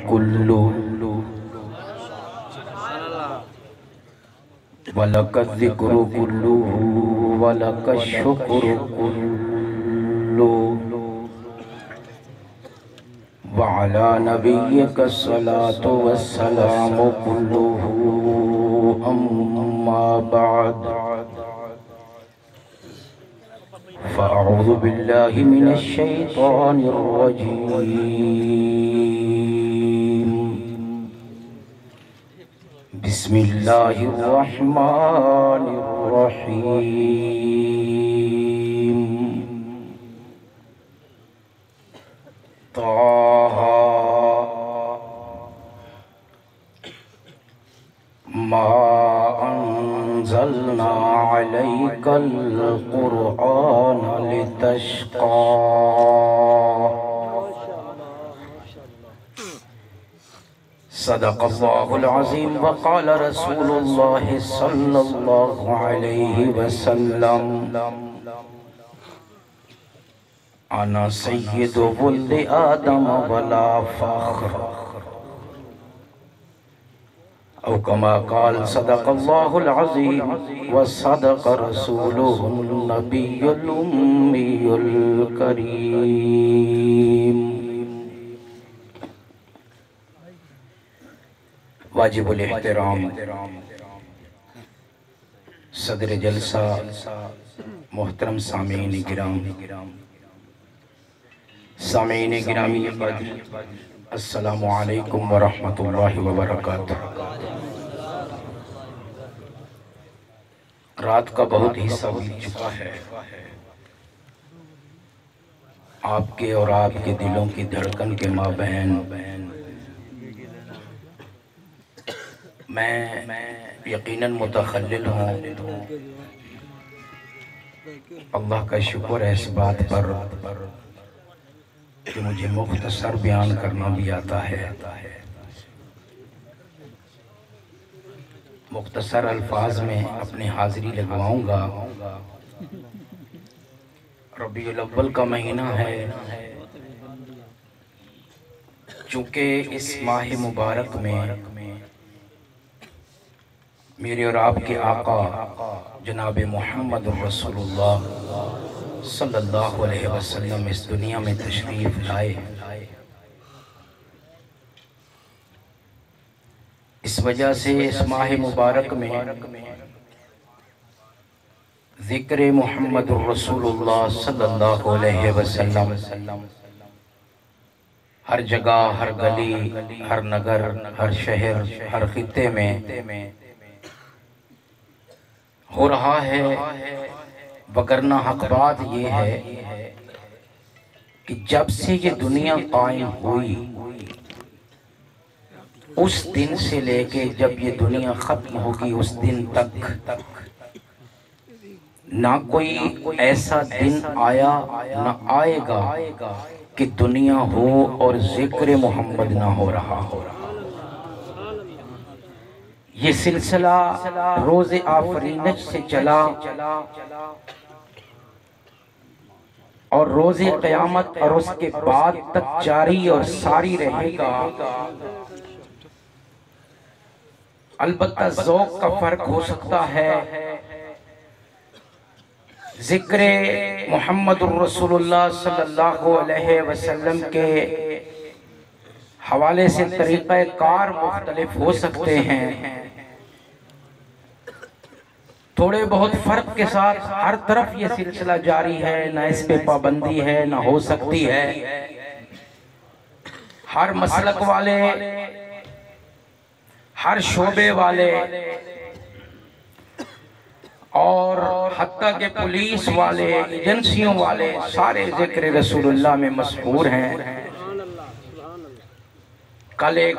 कुल्लु वलक ज़िक्रु कुल्लु वलक शुक्र कुल्लु वअला नबिय्यिक सलातु वस्सलामु कुल्लुहु अम्मा बअद फ़अऊज़ु बिल्लाहि मिनश शैतानिर रजीम बिस्मिल्लाहिर रहमानिर रहीम ताहा मा अंज़लना अलैकल क़ुरआन लितश्क़ा सदक़ल्लाहुल अज़ीम व क़ाल रसूलुल्लाहि सल्लल्लाहु अलैहि वसल्लम अना सय्यिदु वुल्दि आदम वला फ़ख्र औ कमा क़ाल सदक़ल्लाहुल अज़ीम व सदक़ रसूलुहुन नबियुल उम्मियुल करीम। वाजिबुल एहतराम सदर जलसा मोहतरम सामीन गिराम गिरामी अस्सलामु अलैकुम व रहमतुल्लाहि व बरकातुहू। रात का बहुत हिस्सा बीत चुका है। आपके और आपके दिलों की धड़कन के माबैन मैं यकीनन मुतखल्लिल हूँ। अल्लाह का शुक्र है इस बात पर कि मुझे मुख्तसर बयान करना भी आता है। मुख्तसर अल्फाज में अपनी हाजिरी लगवाऊंगा। रबीउल अव्वल का महीना है। चूँकि इस माह मुबारक में मेरे और आपके आका जनाब मोहम्मद रसूलुल्लाह सल्लल्लाहु अलैहि वसल्लम इस दुनिया में तशरीफ लाए। इस वजह से इस माह मुबारक में ज़िक्र मोहम्मद रसूलुल्लाह सल्लल्लाहु अलैहि वसल्लम हर जगह, हर गली, हर नगर, हर शहर, हर खित्ते में हो रहा है। वगरना हक बात ये है कि जब से ये दुनिया कायम हुई उस दिन से लेके जब ये दुनिया खत्म होगी उस दिन तक ना कोई ऐसा दिन आया ना आएगा कि दुनिया हो और जिक्र मोहम्मद ना हो रहा हो। ये सिलसिला रोज़े आफरीनत से चला और रोज़े क़यामत और उसके बाद तक जारी और सारी रहेगा। अलबत्ता ज़ौक़ का फ़र्क हो सकता है। ज़िक्र मुहम्मदुर रसूलुल्लाह सल्लल्लाहु अलैहि वसल्लम के हवाले से तरीक़ा कार मुख्तलिफ हो सकते हैं। थोड़े बहुत फ़र्क के साथ हर तरफ ये सिलसिला जारी है, ना इस पे पाबंदी है ना हो सकती है। हर मसलक वाले, हर शोबे वाले और हत्ता के पुलिस वाले, एजेंसियों वाले सारे ज़िक्र रसूलुल्लाह में मशहूर हैं। कल एक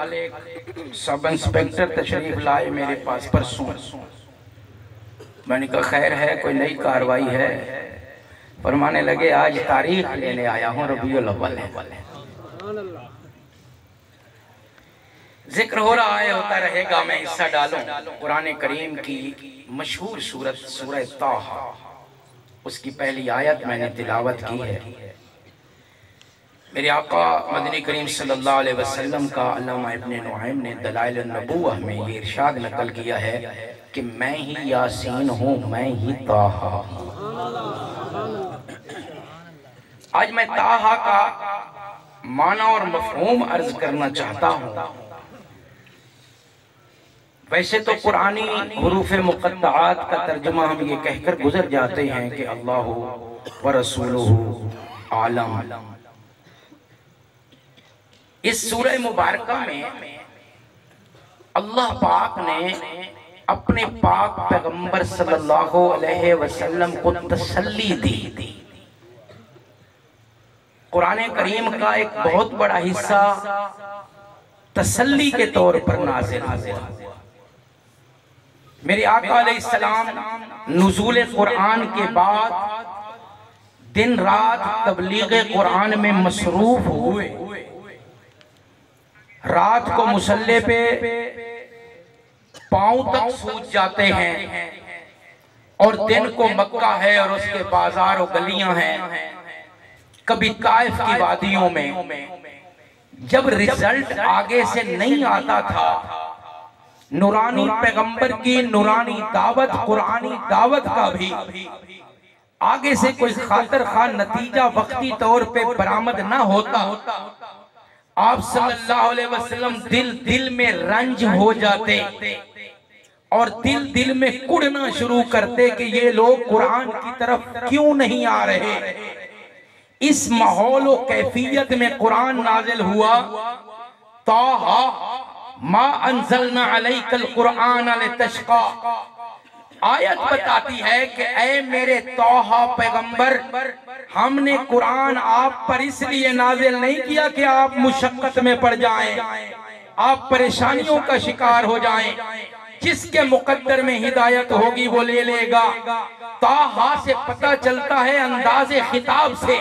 सब इंस्पेक्टर तशरीफ लाए मेरे पास परसों। मैंने कहा खैर है, कोई नई कार्रवाई है? फरमाने लगे आज तारीख लेने आया हूँ, रबीउल अव्वल है। जिक्र हो रहा है, होता रहेगा। मैं हिस्सा डालूं कुरान करीम की मशहूर सूरत सूरह ताहा, उसकी पहली आयत मैंने तिलावत की है। मेरे आका मदनी करीम सल्लल्लाहु अलैहि वसल्लम का अल्लामा इब्ने नुआइम ने दलाइल नबूवह में ये इरशाद नकल किया है कि मैं ही यासीन हूँ, मैं ही ताहा। आज मैं ताहा का माना और मफहूम अर्ज करना चाहता हूँ। वैसे तो पुरानी हुरूफ मुक़त्तआत का तर्जुमा हम ये कहकर गुजर जाते हैं कि अल्लाह व रसूलुहु आलम। इस सूरह मुबारका में अल्लाह पाक ने अपने पाक पैगंबर सल्लल्लाहु अलैहि वसल्लम को तसल्ली दी। कुरान करीम का एक बहुत बड़ा हिस्सा तसल्ली के तौर पर नाज़िल हुआ। मेरे आका अलैहिस्सलाम नुज़ूल कुरान के बाद दिन रात तबलीग कुरान में मसरूफ हुए। रात को मुसल्ले पे पांव तक सूज जाते हैं और दिन को मक्का है और उसके बाजार और गलियां हैं, कभी ताइफ की वादियों में। जब रिजल्ट आगे से नहीं आता था, नूरानी पैगंबर की नूरानी दावत, कुरानी दावत का भी आगे से कोई खातिर खा नतीजा वक्ती तौर पे बरामद ना होता, आप सल्लल्लाहु अलैहि वसल्लम दिल दिल में रंज हो जाते और दिल दिल में कुड़ना शुरू करते कि ये लोग कुरान की तरफ क्यों नहीं आ रहे। इस माहौल और कैफियत में कुरान नाजिल हुआ। ताहा मा अंज़लना अलैकल कुरान लितश्क़ा। आयत बताती है कि ऐ मेरे तौहा पैगंबर, हमने कुरान आप पर इसलिए नाजिल नहीं किया कि आप मुशक्कत में पड़ जाएं, आप परेशानियों का शिकार हो जाएं। जिसके मुकद्दर में हिदायत होगी वो ले लेगा। ताहा से पता चलता है अंदाज़े खिताब से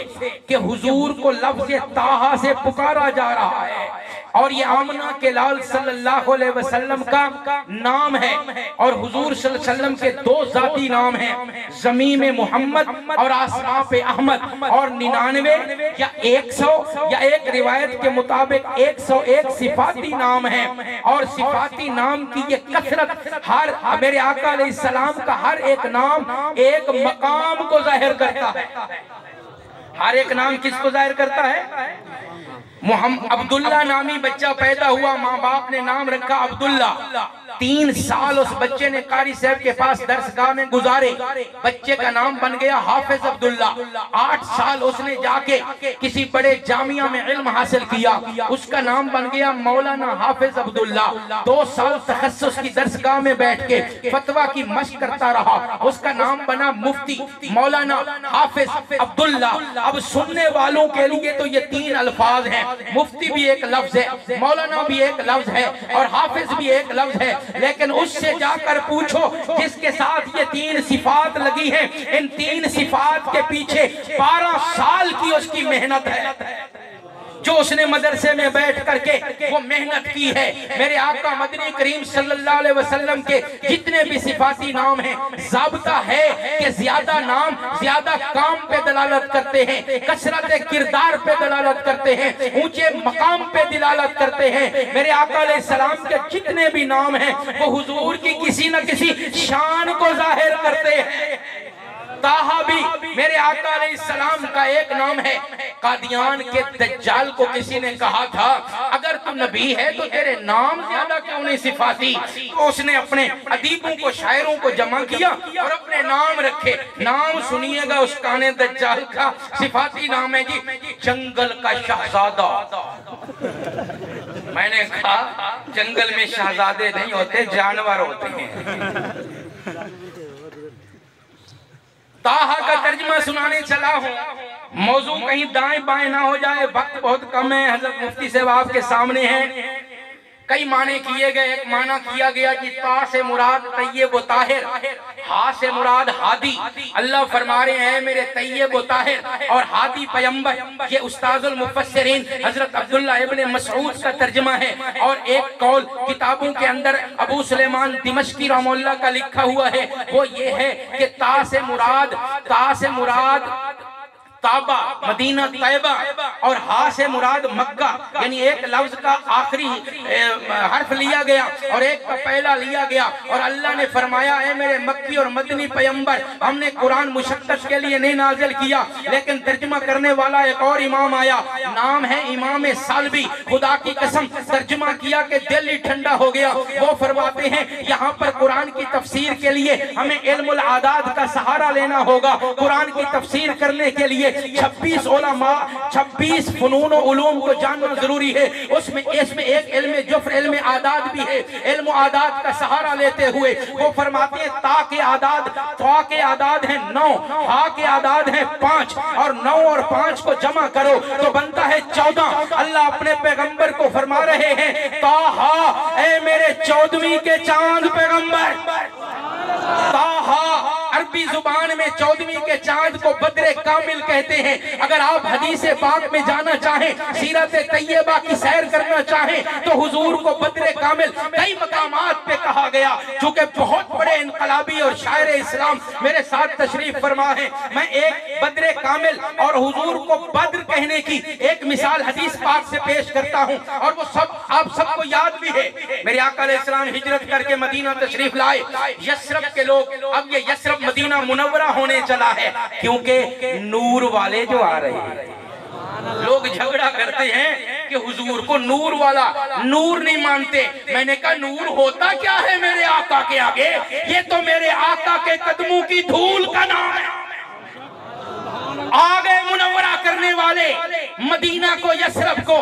कि हुजूर को लफ्ज़ ताहा से पुकारा जा रहा है और ये आमना के लाल सल्लल्लाहु अलैहि वसल्लम का नाम है। और हुजूर सल्लल्लाहु अलैहि वसल्लम के दो जाती नाम हैं, ज़मीम मोहम्मद और आसराफ अहमद। और 99 या 100 या एक रिवायत के मुताबिक 101 सिफाती नाम हैं। और सिफाती नाम की ये कसरत, हर मेरे आका अलैहिस्सलाम का हर एक नाम एक मकाम को जाहिर करता है। हर एक नाम किसको जाहिर करता है? मोहम्मद अब्दुल्ला नामी बच्चा पैदा हुआ, माँ बाप ने नाम रखा अब्दुल्ला। 3 साल उस बच्चे ने कारी साहब के पास दरसगाह में गुजारे, बच्चे का नाम बन गया हाफिज अब्दुल्ला। 8 साल उसने जाके किसी बड़े जामिया में इल्म हासिल किया, उसका नाम बन गया मौलाना हाफिज अब्दुल्ला। 2 साल तखस्सुस की दरसगाह में बैठ के फतवा की मशक करता रहा, उसका नाम बना मुफ्ती मौलाना हाफिज अब्दुल्ला। अब सुनने वालों के लिए तो ये 3 अल्फाज हैं, मुफ्ती भी एक लफ्ज है, मौलाना भी एक लफ्ज है और हाफिज भी एक लफ्ज है। लेकिन उससे जाकर पूछो जिसके साथ ये 3 सिफात लगी हैं, इन 3 सिफात के पीछे 12 साल की उसकी मेहनत है, जो उसने मदरसे में बैठ करके वो मेहनत की है। मेरे आका मदनी करीम सल्लल्लाहु अलैहि वसल्लम के जितने भी सिफाती नाम हैं, ज़ाब्ता है कि ज्यादा नाम ज्यादा काम पे दलालत करते हैं, कसरत किरदार पे दलालत करते हैं, ऊंचे मकाम पे दलालत करते हैं। मेरे आका अलैहिस्सलाम के जितने भी नाम हैं वो हुजूर की किसी न किसी शान को जाहिर करते हैं। ताहा भी मेरे आका अलैहिस्सलाम का एक नाम है। कादियान के दज्जाल को किसी ने कहा था, अगर तू नबी है तो तेरे नाम ज्यादा क्यों नहीं सिफाती? तो उसने अपने अदीबों को, शायरों को जमा किया और अपने नाम रखे। नाम सुनिएगा उस काने दज्जाल का, सिफाती नाम है जी जंगल का शहजादा। मैंने कहा जंगल में शहजादे नहीं होते, जानवर होते हैं। ताहा का तर्जुमा सुनाने चला हूँ, मौजू कहीं दाएं बाएं ना हो जाए, वक्त बहुत कम है। हजरत मुफ्ती साहब आपके सामने हैं। कई माने किए गए। एक माना किया गया कि ता से मुराद तय्यब व ताहिर, हा से मुराद हादी। अल्लाह फरमा रहे हैं मेरे तय्यब व ताहिर और हादी पैगंबर। ये उस्ताजुल मुफस्सिरीन हजरत अब्दुल्ला इब्ने मसऊद का तर्जुमा है। और एक कौल किताबों के अंदर अबू सुलेमान दिमश्की रहमतुल्लाह का लिखा हुआ है, वो ये है कि ता से मुराद ताबा मदीना तैयबा, और हा से मुराद मक्का, यानी एक लफ्ज का आखिरी हर्फ लिया गया और एक का पहला लिया गया। और अल्लाह ने फरमाया है मेरे मक्की और मदनी पैगंबर, हमने कुरान मुशक्कत के लिए नहीं नाजिल किया, लेकिन तर्जुमा करने वाला एक और इमाम आया, नाम है इमाम सालबी। खुदा की कसम तर्जुमा किया कि दिल ही ठंडा हो गया। वो फरमाते हैं यहाँ पर कुरान की तफसीर के लिए हमें इल्मुल आदाद का सहारा लेना होगा। कुरान की तफसीर करने के लिए 26 उलमा 26 फनून और उलूम को जानना जरूरी है। उसमें इसमें एक इल्म जुफ्र इल्म आदाद भी है। इल्म आदाद का सहारा लेते हुए वो फरमाते हैं ता के आदाद हैं 9, हा के आदाद हैं 5, और 9 और 5 को जमा करो तो बनता है 14। अल्लाह अपने पैगंबर को फरमा रहे हैं ताहा, ऐ मेरे 14वीं के चांद पैगंबर। ताहा अरबी जुबान में 14वीं के चांद को बद्रे कामिल कहते हैं। अगर आप हदीस पाक में जाना चाहें, सीरत तैयबा की सैर करना चाहें, तो हुजूर को बद्रे कामिल कई मकामात पे कहा गया। चूंकि बहुत बड़े इनकलाबी और शायर इस्लाम मेरे साथ तशरीफ फरमा है, मैं एक बद्रे कामिल और हुजूर को बद्र कहने की एक मिसाल हदीस पाक से पेश करता हूं, और वो सब आप सबको याद भी है। मेरे आका अलैहिस्सलाम हिजरत करके मदीना तशरीफ लाए। यसरब के लोग, अब ये यसरब मदीना मुनव्वरा होने चला है, क्योंकि नूर वाले जो आ रहे हैं। लोग झगड़ा करते हैं कि हुजूर को नूर वाला, नूर नहीं मानते। मैंने कहा नूर होता क्या है मेरे आका के आगे? ये तो मेरे आका के कदमों की धूल का नाम है। आ गए मुनव्वरा करने वाले मदीना को, यसरब को।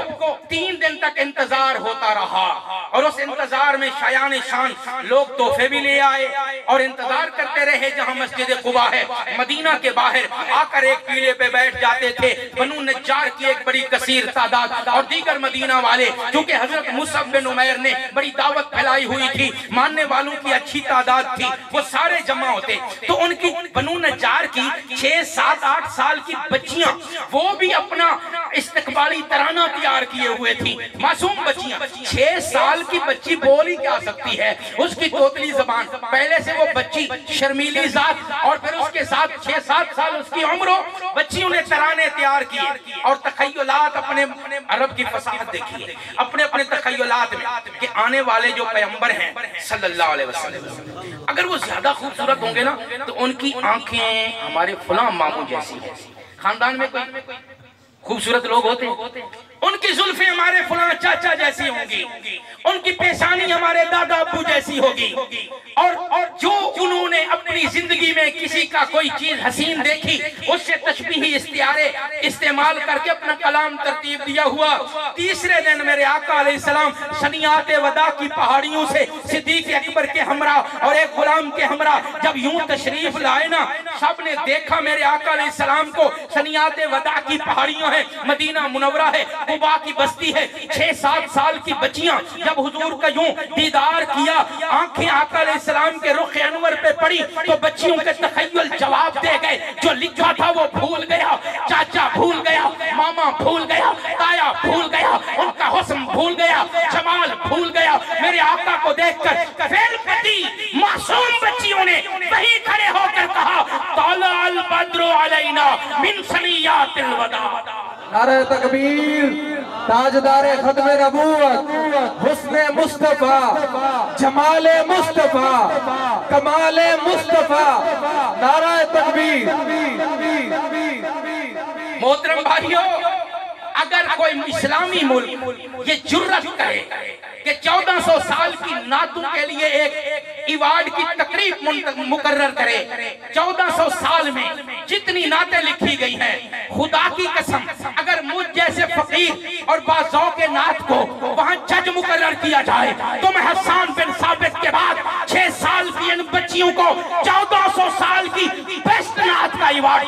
3 दिन तक इंतजार होता रहा, और उस इंतजार में शायान शान लोग तोहफे भी ले आए और इंतजार करते रहे। जहां मस्जिद कुबा है मदीना के बाहर आकर एक पीढ़े पे बैठ जाते थे बनु नज्जार की एक बड़ी कसीर तादाद, और दीगर मदीना वाले, क्योंकि हजरत मुसअब बिन उमैर ने बड़ी दावत फैलाई हुई थी, मानने वालों की अच्छी तादाद थी, वो सारे जमा होते। तो उनकी बनु नज्जार की 6, 7, 8 साल की बच्चियां, वो भी अपना इस्तकबाली तराना तैयार किए हुए थी। मासूम बच्चियां, 6 साल की बच्ची बोल ही क्या सकती है, उसकी तोतली जबान। पहले से वो बच्ची शर्मीली जात, और फिर उसके साथ 6-7 साल उसकी उम्र हो। बच्चियों ने तराने तैयार किए और तखय्युलात, अपने अरब की फसाहत देखिए अपने अपने तखय्युलात में कि आने वाले जो पैगंबर हैं सल्लल्लाहु अलैहि वसल्लम, अगर वो ज्यादा खूबसूरत होंगे ना तो उनकी आंखें हमारे फलां मामू जैसी है। खानदान में कोई खूबसूरत लोग होते हैं, उनकी जुल्फें हमारे फलां चाचा जैसी होंगी, उनकी पेशानी हमारे दादा अब्बू जैसी होगी, और जो उन्होंने अपनी जिंदगी में किसी का कोई चीज हसीन देखी उससे तशबीही इस्तियारे इस्तेमाल करके अपना कलाम तरतीब दिया हुआ। तीसरे दिन मेरे आका अलैहिस्सलाम सनियाते वदा की पहाड़ियों से सिद्दीक अकबर के हमरा और एक गुलाम के हमरा जब यूं तशरीफ लाए ना, सबने देखा मेरे आका अलैहिस्सलाम को। सनियाते वदा की पहाड़ियां है, मदीना मुनव्वरा है, कुबा की बस्ती है। 6-7 साल की बच्चियां जब हुजूर का यूं दीदार किया, आंखें आका अलैहिस्सलाम के रुख अनवर पे पड़ी, तो बच्चियों के तखय्युल जवाब दे गए। जो लिखा था वो भूल गया, चाचा भूल गया, मामा भूल गया, ताया भूल गया, उनका हुस्न भूल गया, जमाल भूल गया। मेरे आका को देखकर फैलपति मासूम बच्चियों ने वहीं खड़े होकर कहा ताला अल बद्रु अलैना मिन सनियातिल वदा। नारे तकबीर, ताजदारे खत्मे नबूवत, हुस्ने मुस्तफा, जमाले मुस्तफा, कमाले मुस्तफा, नारे तकबीर। मोहतरम भाइयों, अगर कोई इस्लामी मुल्क ये जुर्रत करे कि 1400 साल की नातों के लिए एक इवार्ड की तकरीब मुकर्रर करे, 1400 साल में जितनी नातें लिखी गई हैं, खुदा की कसम अगर मुझ जैसे फकीर और बाज़ौ के नात को वहां जज मुकर्रर किया जाए तो मैं हसन बिन साबित के बाद 6 साल की इन बच्चियों को 1400 साल की बेस्ट नात का इवार्ड।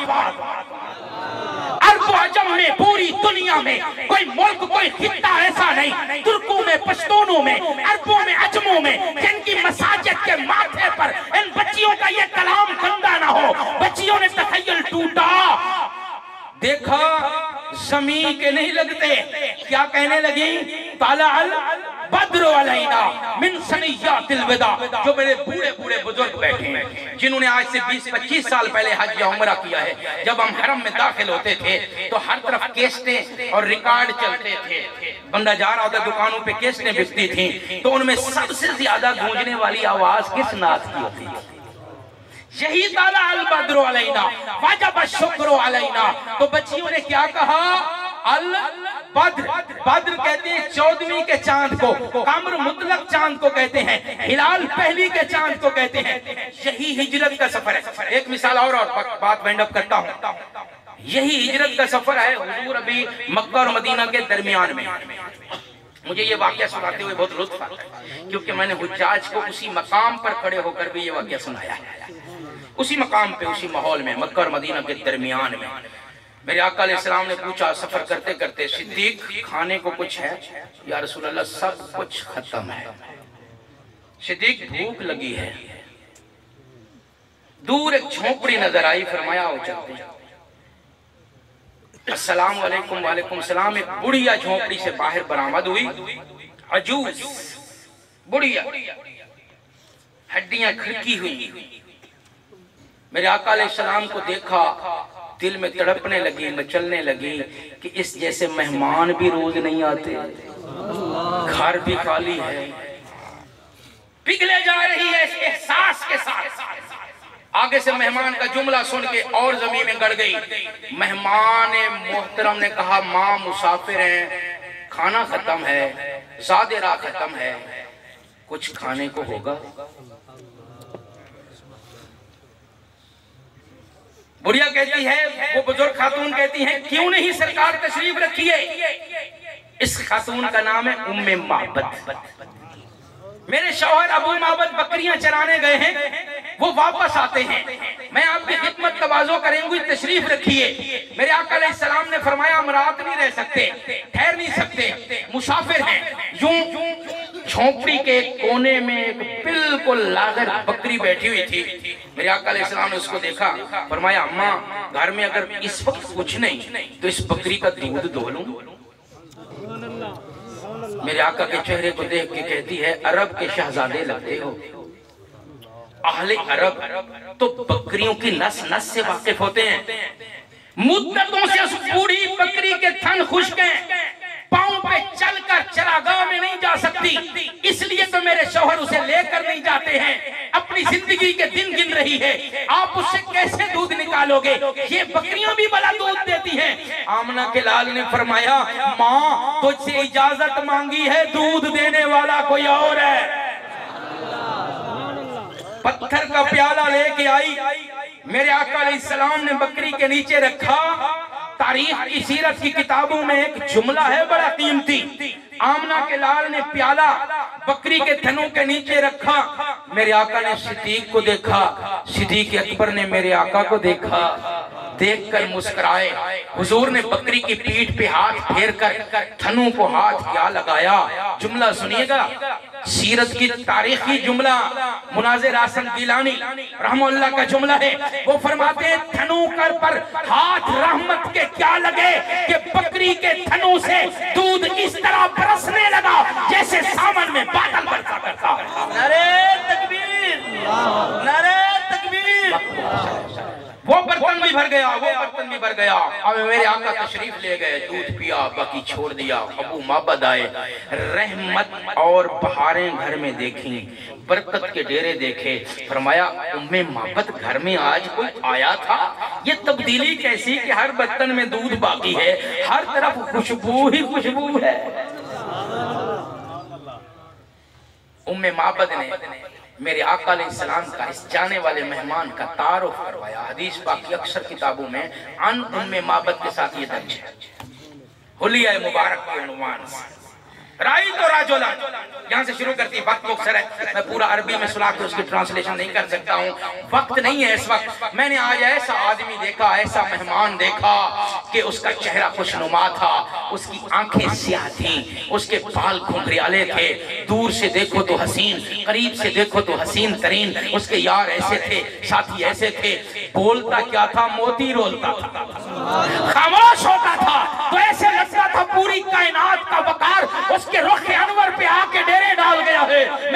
अरब अजम में, पूरी दुनिया में कोई मुल्क, कोई खित्ता ऐसा नहीं, तुर्कों में, पश्तूनों में, अरबों में, अजमों में, जिनकी मसाजिद के माथे पर इन बच्चियों का ये कलाम गंदा ना हो। बच्चियों ने तखय्युल टूटा, देखा जमीन के नहीं लगते, क्या कहने लगी ताला अल बद्रु अलैना, मिन सनियातिल विदा, जो मेरे बूढ़े बूढ़े बुजुर्ग बैठे हैं जिन्होंने आज से 20-25 साल पहले हज या उम्रा किया है। जब हम हरम में दाखिल होते थे तो हर तरफ केस्टें और रिकॉर्ड चलते थे, बंदा जा रहा होता दुकानों पे केस्टें बिकती थी, तो उनमें सबसे ज्यादा गूंजने वाली आवाज किस नात की होती है? यही ताला अल बद्र अलैना वाजब शुक्र अलैना। तो बच्चियों ने क्या कहा? अल बद्र, बद्र कहते हैं 14वीं के चांद को, कमर मुतलक चांद को कहते हैं, हिलाल पहली के चांद को कहते हैं। यही हिजरत का सफर है। एक मिसाल और बात वाइंड अप करता हूं। यही हिजरत का सफर है। हुजूर अभी मक्का और मदीना के दरमियान में, मुझे ये वाकया सुनाते हुए बहुत लुत्फ आता है, क्योंकि मैंने हुज्जाज को उसी मकाम पर खड़े होकर भी ये वाकया सुनाया है। उसी मकाम पे, उसी माहौल में, मक्का और मदीना के दरमियान में मेरे आका अलैहिस्सलाम ने पूछा सफर करते करते, सिद्दीक खाने को कुछ है? या रसूल अल्लाह सब कुछ खत्म है। सिद्दीक भूख लगी है। दूर एक झोपड़ी नजर आई, फरमाया हो चलते। अस्सलाम वालेकुम। वालेकुम सलाम। एक बुढ़िया झोपड़ी से बाहर बरामद हुई, अजूज बुढ़िया, हड्डियां खिड़की हुई। मेरे आका अलैहिस्सलाम को देखा, दिल में तड़पने लगी, मचलने लगी कि इस जैसे मेहमान भी रोज नहीं आते, घर भी खाली है। पिघले जा रही है इस एहसास के साथ। आगे से मेहमान का जुमला सुन के और जमीन में गड़ गई। मेहमान मोहतरम ने कहा, माँ मुसाफिर हैं, खाना खत्म है, ज़ादिरा खत्म है, कुछ खाने को होगा? बुढ़िया कहती है, वो बुजुर्ग खातून कहती है, क्यों नहीं सरकार तशरीफ रखिए। इस खातून का नाम है उम्मे माबद। मेरे शौहर अबू माबद बकरियां चराने गए हैं, वो वापस आते हैं, मैं आपकी खिदमत तवाज़ो करेंगी, तशरीफ रखिए। मेरे आका अलैहिस्सलाम ने फरमाया, हम रात नहीं रह सकते, ठहर नहीं सकते, मुसाफिर हैं। यूं झोपड़ी के कोने में एक बिल्कुल लागर बकरी बैठी हुई थी। मेरे आका अलैहिस्सलाम ने उसको देखा, फरमाया, अम्मा घर में अगर इस वक्त कुछ नहीं तो इस बकरी का दूध दो लूं। मेरे आका के चेहरे को देख के कहती है, अरब के शहजादे लगते हो। अहले अरब तो बकरियों की नस नस से वाकिफ होते हैं। मुद्दतों से उस बूढ़ी बकरी के थन खुश्क हैं, पांव पे चलकर चरागाह में नहीं जा सकती, इसलिए तो मेरे शौहर उसे लेकर नहीं जाते हैं। अपनी जिंदगी के दिन गिन रही है, आप उससे कैसे दूध निकालोगे? ये बकरियां भी बड़ा दूध देती हैं। आमना के लाल ने फरमाया, माँ तुझसे इजाजत मांगी है, दूध देने वाला कोई और है। पत्थर का प्याला लेके आई, मेरे आका अलैहिस्सलाम ने बकरी के नीचे रखा। तारीख की सीरत की किताबों में एक जुमला है बड़ा कीमती। आमना के लाल ने प्याला बकरी के थनों के नीचे रखा। मेरे आका ने सिद्दीक को देखा, सिद्दीक अकबर ने मेरे आका को देखा, देखकर मुस्कुराए। हुजूर ने बकरी की पीठ पे हाथ फेर कर थनों को हाथ क्या लगाया। जुमला सुनिएगा, सीरत की तारीखी जुमला, मुनाज़िर आसन गिलानी रहमतुल्लाह का जुमला है। वो फरमाते हैं, थनों कर पर हाथ रहमत के क्या लगे कि बकरी के थनों से दूध इस तरह बरसने लगा जैसे सावन में बादल बरसा करता है। नारे तकबीर, नारे तकबीर। वो बर्तन भी भर गया, वो बर्तन भी भर गया। अब मेरे आका तशरीफ ले गए, दूध पिया, बाकी छोड़ दिया। अबू माबद आए, रहमत और बहारें घर में देखी, बरकत के डेरे देखे। फरमाया, उम्मे माबद घर में आज कोई आया था? ये तब्दीली कैसी कि हर बर्तन में दूध बाकी है, हर तरफ खुशबू ही खुशबू है। उम्मे माबद ने मेरे आका अलैहिस्सलाम का इस जाने वाले मेहमान का तारुफ करवाया। हदीस पाक की अक्सर किताबों में अन उम्मे माबद के साथ ये दर्ज है, हुलिया मुबारक के उन्वान से। राई तो राजोला यहाँ से शुरू करती है, वक्त मुख्तर है, मैं पूरा अरबी में सुना के उसकी ट्रांसलेशन नहीं कर सकता हूँ, वक्त नहीं है इस वक्त। मैंने आज ऐसा आदमी देखा, ऐसा मेहमान देखा कि उसका चेहरा खुशनुमा था, उसकी आंखें स्याह थीं, उसके बाल घुंघरियाले थे, दूर से देखो तो हसीन, करीब से देखो तो हसीन तरीन। उसके यार ऐसे थे, साथी ऐसे थे। बोलता क्या था? मोती रोलता था, खामोश होता था तो ऐसे लगता था पूरी कायनात का वकार उसके रुख अनवर पे आके डेरे डाल गया है।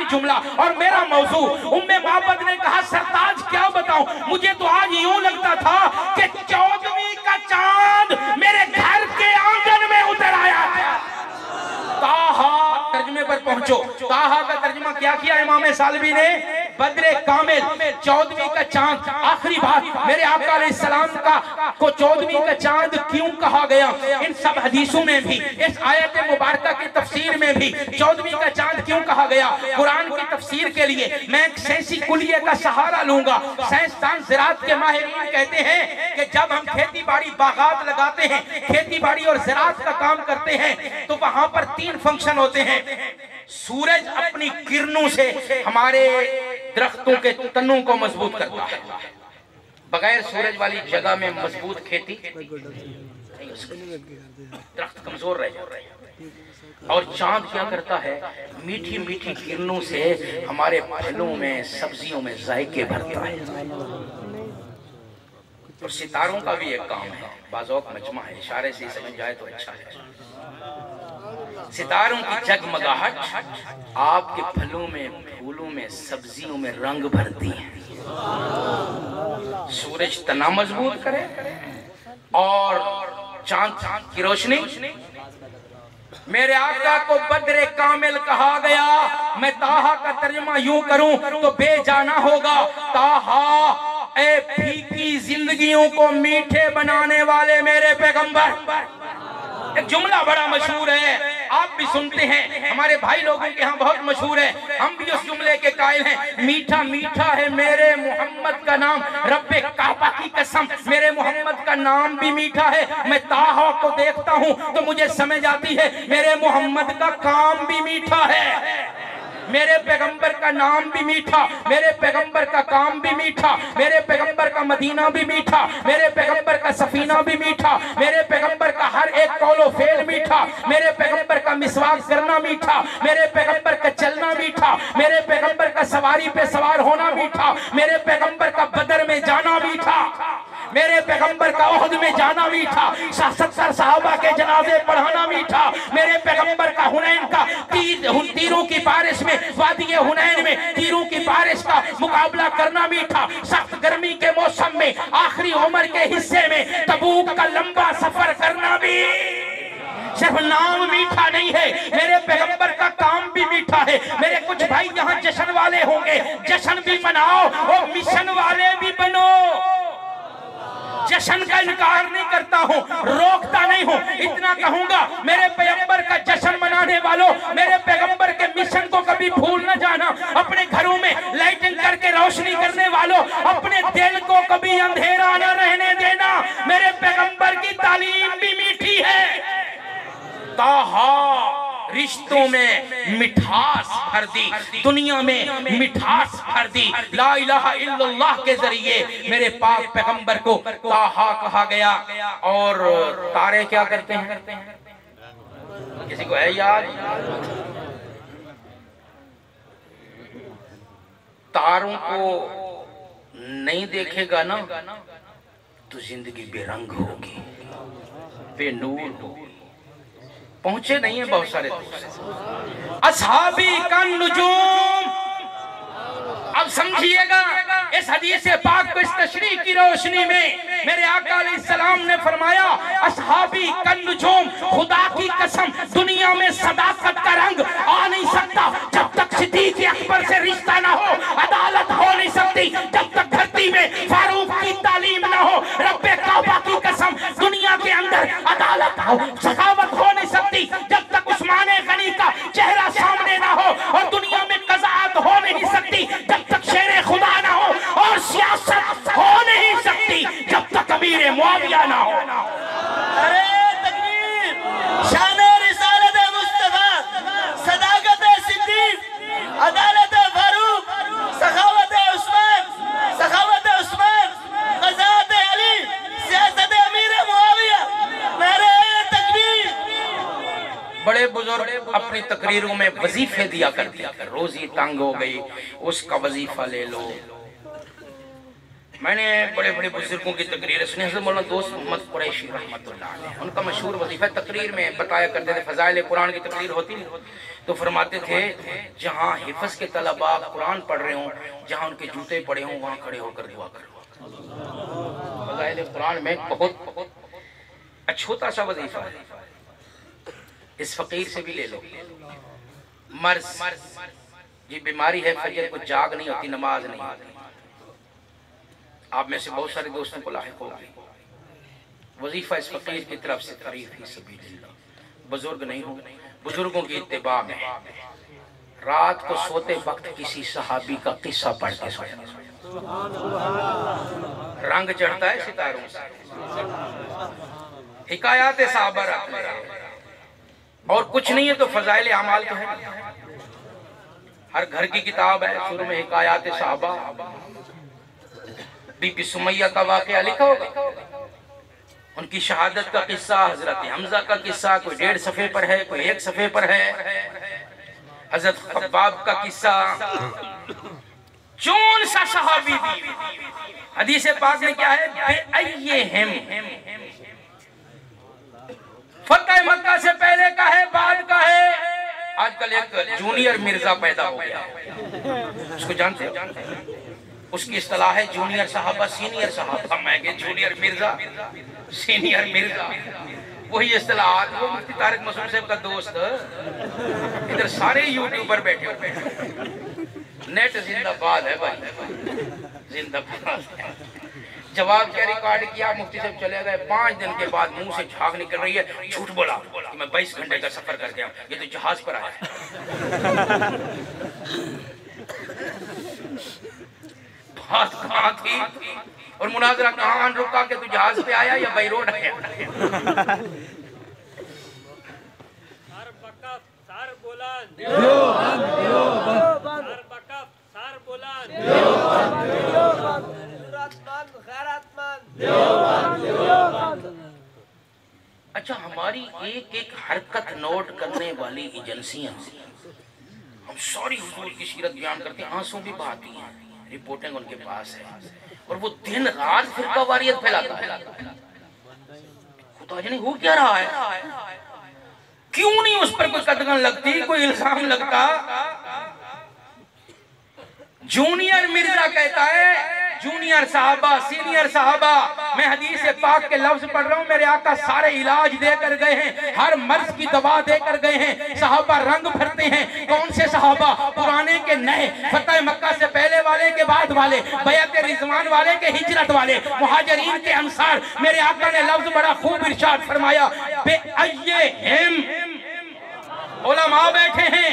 आखिरी जुमला और मेरा मौजू। उम्मे माबद ने कहा सरताज क्या बताऊं, मुझे तो आज यूं लगता था कि 14वीं का चांद मेरे घर के आंगन में उतर आया था। ताहा तर्जमे पर पहुंचो। ताहा का तर्जमा क्या किया इमाम सालवी ने? बद्रे कामिल, 14वीं का चांद। आखिरी बात, मेरे आका अलैहिस्सलाम का को 14वीं का चांद क्यों कहा गया? इन सब हदीसों में भी, इस आयत मुबारका की तफसीर में भी 14वीं का चांद क्यों कहा गया? कुरान की तफसीर के लिए मैं एक साइंसी कुलिये का सहारा लूंगा। साइंसदान ज़राअत के माहिरीन कहते हैं कि जब हम खेती बाड़ी बागात लगाते हैं, खेती बाड़ी और ज़राअत का काम करते हैं, तो वहां पर 3 फंक्शन होते हैं। सूरज अपनी किरणों से हमारे दरख्तों के तनों को मजबूत करता है। बगैर सूरज वाली जगह में मजबूत खेती नहीं हो सकती, दरख्त कमजोर रह जाते हैं। और चांद क्या करता है? मीठी मीठी किरणों से हमारे फलों में, सब्जियों में जायके भरता है। और सितारों का भी एक काम है, बाज़ौक मजमा है, इशारे से समझ जाए तो अच्छा है। सितारों की जगमगाहट आपके फलों में, फूलों में, सब्जियों में रंग भरती है। सूरज तना मजबूत करे और चांद की रोशनी। मेरे आका को बद्रे कामिल कहा गया। मैं ताहा का तर्जुमा यूं करूं तो बेजाना होगा। ताहा, ए फीकी जिंदगियों को मीठे बनाने वाले मेरे पैगंबर। एक जुमला बड़ा मशहूर है, आप भी सुनते हैं, हमारे भाई लोगों के यहाँ बहुत मशहूर है, हम भी उस जुमले के कायल हैं। मीठा मीठा है मेरे मोहम्मद का नाम, रब्बे काबा की कसम मेरे मोहम्मद का नाम भी मीठा है। मैं ताहा को देखता हूँ तो मुझे समझ आती है मेरे मोहम्मद का काम भी मीठा है। मेरे पैगंबर का नाम भी मीठा, मेरे पैगंबर का काम भी मीठा, मेरे पैगंबर का मदीना भी मीठा, मेरे पैगंबर का सफीना भी मीठा, मेरे पैगंबर का हर एक कौलो फेल मीठा, मेरे पैगंबर का मिसवाक करना मीठा, मेरे पैगंबर का चलना मीठा, मेरे पैगंबर का सवारी पे सवार होना मीठा, मेरे पैगंबर का बदर में जाना मीठा, मेरे पैगंबर का ओहद में जाना मीठा, 70 सहाबा के जनाजे पढ़ाना मीठा, मेरे पैगंबर का हुनैन का तीरों की बारिश में, वादी हुनैन में तीरों की बारिश का मुकाबला करना मीठा, सख्त गर्मी के मौसम में आखिरी उम्र के हिस्से में तबूक का लंबा सफर करना भी सिर्फ नाम मीठा नहीं है, मेरे पैगंबर का काम भी मीठा है। मेरे कुछ भाई यहाँ जश्न वाले होंगे, जश्न भी मनाओ और मिशन वाले भी बनो। जश्न का इनकार नहीं करता हूँ, रोकता नहीं हूँ, इतना कहूंगा मेरे पैगंबर का जश्न मनाने वालों, मेरे पैगंबर के मिशन को कभी भूल न जाना। अपने घरों में लाइटिंग करके रोशनी करने वालों, अपने दिल को कभी अंधेरा न रहने देना। मेरे पैगंबर की तालीम भी मीठी है। ताहा रिश्तों में मिठास भर दी, दुनिया में मिठास भर दी। ला इलाहा इल्लल्लाह के जरिए मेरे पाक पैगंबर को ताहा कहा गया। और तारे क्या करते हैं? किसी को है याद? तारों को नहीं देखेगा ना तो जिंदगी बेरंग होगी, बेनूर होगी। पहुंचे नहीं है बहुत सारे असहाबी का नुजूम। अब समझिएगा इस हदीस पाक को, इस तशरीह की रोशनी में मेरे आका अलैहिस्सलाम ने फरमाया असहाबी का नुजूम, खुदा की कसम दुनिया में सदाकत का रंग आ नहीं सकता जब तक सिद्दीक़ अकबर से रिश्ता ना हो, अदालत हो नहीं सकती जब तक धरती में फारूक की तालीम ना हो, रब्बे काबा की कसम दुनिया के अंदर अदालत हो, सखावत हो नहीं सकती जब तक उस्माने गनी का चेहरा सामने ना हो, और दुनिया में कज़ाअत हो नहीं सकती जब तक शेरे खुदा ना हो, और सियासत हो नहीं सकती जब तक अमीर मुआविया ना हो। अरे तकबीर! शान-ए रिसालत मुस्तफा, सदाकत सिद्दीक, अदालत फारूक, सखावत उस्मान, क़ज़ाअत अली, सियासत अमीर मुआविया। मेरे तकबीर! बड़े बुजुर्ग अपनी तकरीरों में वजीफे दिया करते हैं। रोजी तंग हो गई, उसका वजीफा ले लो, मैंने बड़े बड़े बुजुर्गों की तकरीर सुनी। हज़रत मौलाना दोस्त मोहम्मद कुरैशी रहमतुल्लाह अलैह, उनका मशहूर वजीफा तकरीर में बताया करते थे, फ़ज़ाइल कुरान की तकरीर होती तो फरमाते थे जहाँ हिफ्ज़ के तलबा कुरान पढ़ रहे हों, जहाँ उनके जूते पड़े हों, वहाँ खड़े होकर दुआ करो। फ़ज़ाइल कुरान में बहुत छोटा सा वजीफा है। इस फकीर से भी ले लो। मर्ज ये बीमारी है, फजर को जाग नहीं होती, नमाज नहीं होती। आप में से बहुत सारे दोस्तों को लाहिक होगी। वजीफा इस फकीर की तरफ से तारीफ ही सबीलिल्लाह। बुजुर्ग नहीं हो, बुजुर्गों की इत्तिबा में रात को सोते वक्त किसी सहाबी का किस्सा पढ़ के सोया, रंग चढ़ता है सितारों से। हिकायात सहाबा रखते हैं और कुछ नहीं है तो फजाइल अमाल तो है। हर घर की किताब है, शुरू में हिकायात सहाबा, बीबी सुमैया का वाकया लिखा होगा, उनकी शहादत का किस्सा, हजरत हमजा का किस्सा, कोई 1.5 सफ़े पर है, कोई 1 सफ़े पर है, हजरत खब्बाब का किस्सा। कौन सा सहाबी भी हदीस पाक में क्या है, फतह मक्का से पहले का है, बाद का है। आजकल एक जूनियर मिर्जा पैदा हो गया, उसको जानते हो? उसकी इस्तिलाह है जूनियर साहबा सीनियर साहबा। मैं के जूनियर मिर्जा सीनियर मिर्जा, वही इस्तिलाह। वो मुफ्ती तारिक मसूद साहब का दोस्त, इधर सारे यूट्यूबर बैठे हुए। नेट जिंदाबाद है भाई, जिंदाबाद। जवाब क्या रिकॉर्ड किया, मुफ्ती साहब चले गए। 5 दिन के बाद मुंह से झाग निकल रही है, झूठ बोला कि मैं 22 घंटे का सफर कर गया, ये तो जहाज पर आया है। बात कहाँ थी और मुनाजरा कहाँ रुका कि तू जहाज पे आया या बाई रोड आया? अच्छा, हमारी एक एक हरकत नोट करने वाली एजेंसियां, हम सारी हुजूर की सीरत बयान करते हैं, आंसू भी बहाती हैं, रिपोर्टिंग उनके पास है, और वो दिन रात फिरका वारियत फैलाता है। खुदा जाने हो क्या रहा है, क्यों नहीं उस पर कोई कदगन लगती, कोई इल्जाम लगता? जूनियर मिर्जा कहता है जूनियर साहबा सीनियर साहबा। मैं हदीस पाक के लफ्ज पढ़ रहा हूँ, मेरे आका सारे इलाज देकर गए हैं, हर मर्ज की दवा देकर गए हैं। साहबा रंग भरते हैं। कौन से साहबा? पुराने के नए, फतह मक्का से पहले वाले के बाद वाले, बैअत रिज़वान वाले के हिजरत वाले, मुहाजिरीन के अंसार। मेरे आका ने लफ्ज बड़ा खूब इरशाद फरमाया, बेअय्यहिम उलमा बैठे हैं,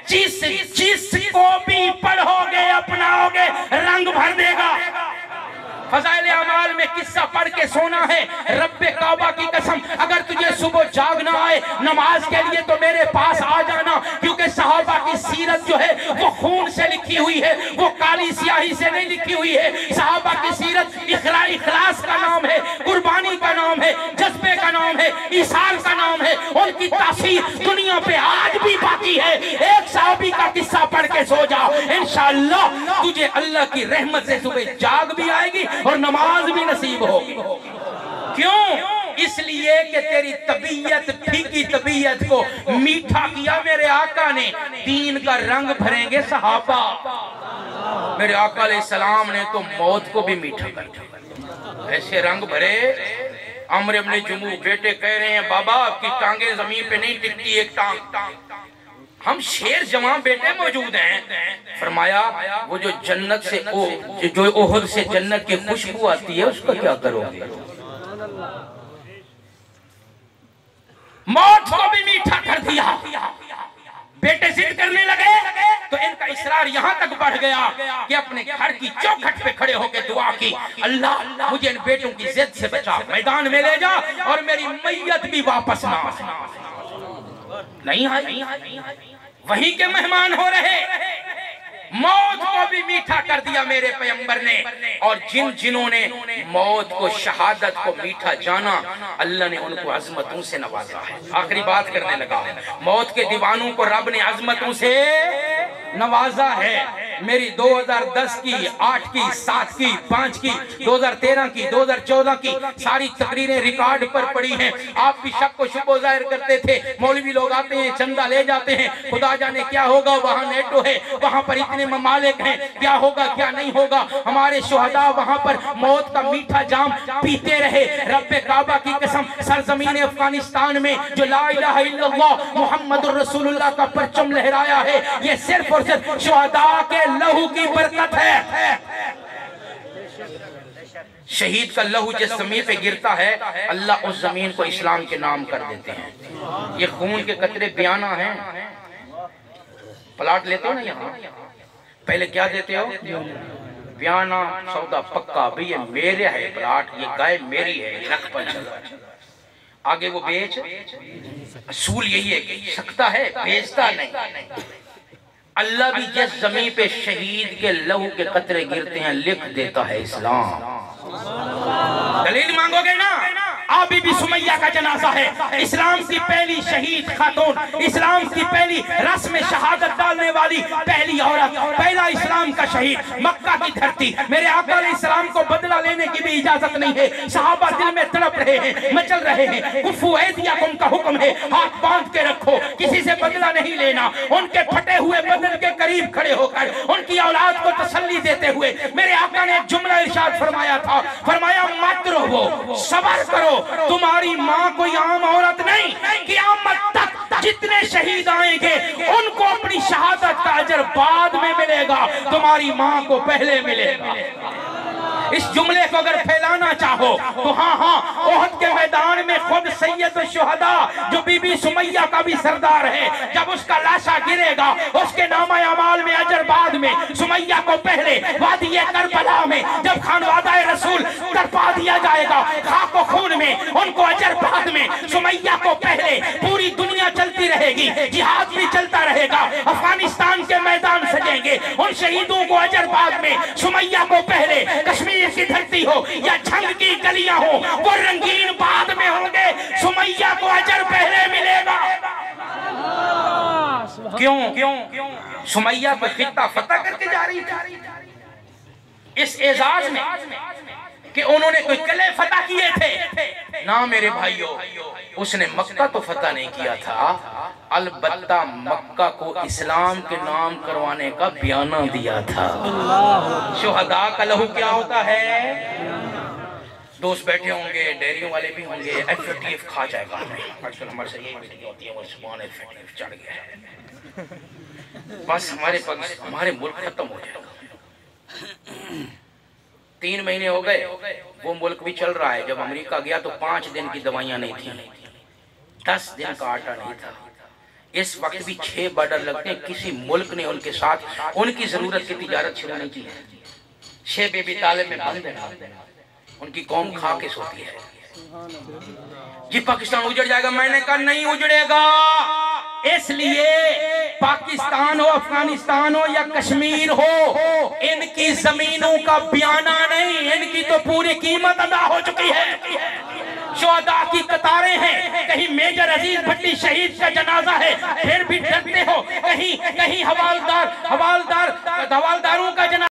जिसको भी पढ़ोगे अपनाओगे रंग भर देगा। फज़ाइल अमाल में किस्सा पढ़ के सोना है। रब्बे काबा की कसम, अगर तुझे सुबह जागना आए नमाज के लिए तो मेरे पास आ जाना, क्योंकि सहाबा की सीरत जो है वो खून से लिखी हुई है, वो काली स्याही से नहीं लिखी हुई है। सहाबा की सीरत इखलास का नाम है, कुर्बानी का नाम है, जज्बे का नाम है, ईसार का नाम है। उनकी तासीर दुनिया पे आज भी बाकी है। एक सहाबी का किस्सा पढ़ के सो जाओ, इंशाअल्लाह तुझे अल्लाह की रहमत से सुबह जाग भी आएगी और नमाज भी नसीब होगी। क्यों? इसलिए कि तेरी तबीयत, फीकी तबीयत को मीठा किया मेरे आका ने। दीन का रंग भरेंगे सहाबा। मेरे आका अलैहिस्सलाम ने तो मौत को भी मीठा कर दिया। ऐसे रंग भरे। अम्र इब्न जुमू बेटे कह रहे हैं, बाबा आपकी टांगे जमीन पे नहीं टिकती, एक टांग। हम शेर जवां बेटे मौजूद हैं। फरमाया वो जो जन्नत से जो ओहद से जन्नत की खुशबू आती है उसका क्या करोगे? मौत को भी मीठा कर दिया। बेटे जिद करने लगे तो इनका इसरार यहाँ तक बढ़ गया कि अपने घर की चौखट पे खड़े होकर दुआ की, अल्लाह मुझे इन बेटों की जिद से बचा, मैदान में ले जा और मेरी मैयत भी वापस ना नहीं आई। वहीं के मेहमान हो रहे। मौत को भी मीठा कर दिया मेरे पैगंबर ने। और जिन्होंने मौत को, शहादत को मीठा जाना, अल्लाह ने उनको अजमतों से नवाजा है। आखिरी बात करने लगा, मौत के दीवानों को रब ने अजमतों से नवाजा है। मेरी 2010 की, 8 की, 7 की, 5 की, 2013 की, 2014 की सारी तकरीरें रिकॉर्ड पर पड़ी हैं। आप भी शक को शुबो जाहिर करते थे, मौलवी लोग आते हैं, चंदा ले जाते हैं, खुदा जाने क्या होगा, वहां नेटो है, वहां पर इतने ममालिक हैं, क्या होगा क्या नहीं होगा। हमारे शुहदा वहां पर मौत का मीठा जाम पीते रहे। रब्बे काबा की कसम, सरजमीन अफगानिस्तान में जो ला इलाहा इल्लल्लाह मुहम्मदुर रसूलुल्लाह का परचम लहराया है, ये सिर्फ और सिर्फ शुहदा के लहू की बरकत है। शहीद का लहू जिस जमीन पे गिरता है, अल्लाह उस जमीन को इस्लाम के नाम कर देते हैं। ये खून के कतरे बयाना हैं। प्लाट लेते हो ना, यहाँ पहले क्या देते हो? बयाना, सौदा पक्का, भाई ये मेरे है प्लाट, ये गाय मेरी है, रख पर चला। आगे वो बेच, असूल यही है कि सकता है, बेचता नहीं। अल्लाह भी जिस जमीन पे शहीद के लहू के कतरे गिरते हैं लिख देता है इस्लाम। दलील मांगोगे ना? आबी भी सुमैया का जनाजा है, इस्लाम की पहली शहीद खातून, इस्लाम की पहली रस्म शहादत डालने वाली पहली औरत, पहला इस्लाम का शहीद। मक्का की धरती, मेरे आका अलैहिस्सलाम को बदला लेने की भी इजाजत नहीं है। सहाबा दिल में तड़प रहे हैं, मचल रहे हैं। कुफू ऐदियाकुम का हुक्म है, हाथ बांध के रखो, किसी से बदला नहीं लेना। उनके फटे हुए बदन के करीब खड़े होकर उनकी औलाद को तसल्ली देते हुए मेरे आका ने एक जुमला इरशाद फरमाया था, फरमाया मत रोवो, सब्र करो, तुम्हारी माँ कोई आम औरत नहीं। क़यामत तक जितने शहीद आएंगे उनको अपनी शहादत का अजर बाद में मिलेगा, तुम्हारी माँ को पहले मिलेगा। इस जुमले को अगर फैलाना चाहो तो हाँ, ओहद के मैदान में खुद सैयद शुहदा जो बीबी सुमैया का भी सरदार है, जब उसका लाशा गिरेगा उसके नामा अमाल में अजर बाद में, सुमैया को पहले वादी करबला में जब खानवादा रसूल करपा दिया जाएगा खाको खून में, उनको अजर बाद में, सुमैया को पहले। पूरी दुनिया चलती रहेगी, जिहाद भी चलता रहेगा, अफगानिस्तान के मैदान सजेंगे, उन शहीदों को अजर बाद में, सुमैया को पहले। कश्मीर की धरती हो या झंग की गलियां हो, वो रंगीन बाद में होंगे, सुमैया को अजर पहले मिलेगा। क्यों? सुमैया को खित्ता फतह करके जा रही थी इस एजाज में कि उन्होंने कोई किले फतह किए थे ना। मेरे भाइयों, उसने मक्का तो फतह नहीं किया था, अलबत्ता मक्का को इस्लाम के नाम करवाने का बयाना दिया था। शुहदा का लहू क्या होता है? दोस्त बैठे होंगे, डेयरियों वाले भी होंगे, एफएटीएफ खा जाएगा हमें। आजकल हमारे से यही मीटिंग होती है, वो सुभान एफएटीएफ चढ़ गया है, बस हमारे मुल्क खत्म हो जाएगा। 3 महीने हो गए, वो मुल्क भी चल रहा है। जब अमेरिका गया तो 5 दिन की दवाइयां नहीं थी, 10 दिन का आटा नहीं था। इस वक्त भी 6 बॉर्डर लगते हैं, किसी मुल्क ने उनके साथ उनकी जरूरत की तिजारत शुरू नहीं की है। 6 बेबी ताले में बंद है, उनकी कौम खा के सोती है। जी पाकिस्तान उजड़ जाएगा, मैंने कहा नहीं उजड़ेगा। इसलिए पाकिस्तान हो, अफगानिस्तान हो या कश्मीर हो, इनकी जमीनों का बयाना नहीं, इनकी तो पूरी कीमत अदा हो चुकी है। शुहदा की कतारें हैं, कहीं मेजर अजीज भट्टी शहीद का जनाजा है, फिर भी डरते हो। कहीं हवालदार